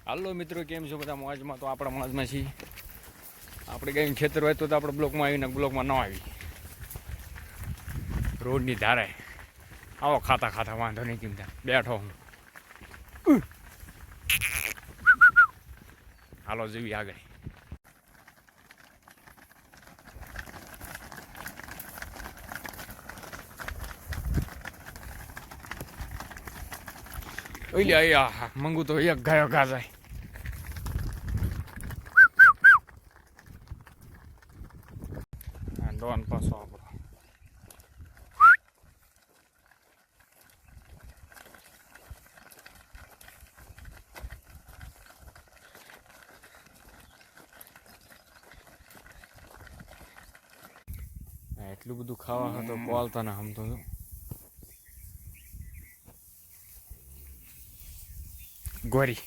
હાલો મિત્રો, કેમ છો બધા? મોજમાં? તો આપણા મોજમાં છીએ. આપણે કંઈ ખેતર હોય તો આપણે બ્લોકમાં આવીને બ્લોકમાં ન આવી રોડની ધારે આવો ખાતા ખાતા વાંધો નહીં ચિંતા બેઠો હું. હાલો જેવી આગળ ઓઈલે અહીંયા મંગુ તો એક ગાયો ઘા જાય. ડોન પાછો આપણો એટલું બધું ખાવા તો બોલતા ને આમ તો ગોરી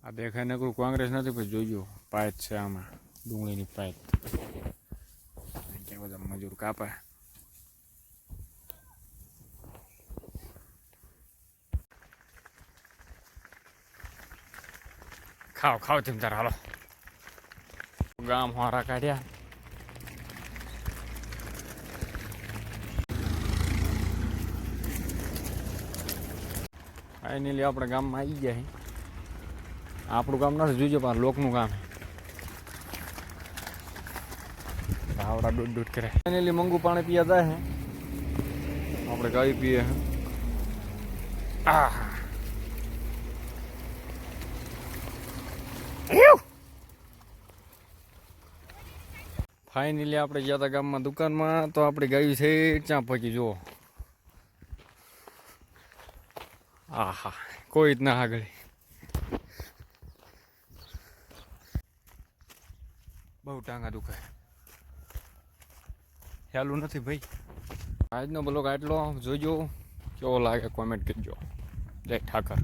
આ દેખાય નકરું કોંગ્રેસ નથી, પછી જોઈજો પાયત છે આમાં ડુંગળીની પાયત. ક્યાં બધા મજૂર કાપે. ખાઓ ખાઓ તેમ તાર હાલો. ગામ હોરા કાઢ્યા. ફાઇનલી આપણે ગામમાં આવી ગયા. આપણું કામ નથી જોઈજો, પણ લોકનું કામ આવડા દૂધ દૂધ કરે. ફાઇનલી મંગુ પાણી પીયા જાય હે, આપણે ગાય પીએ. ફાઇનલી આપણે ગયા હતા ગામમાં દુકાનમાં, તો આપણે ગાયું છે ત્યાં પહોંચી જુઓ. આહા કોઈ જ ના આગળ. બહુ ટાંગા દુખાય, ખ્યાલું નથી ભાઈ. આજનો બ્લોગ આટલો. જોજો કેવો લાગે કોમેન્ટ કરજો. જય ઠાકર.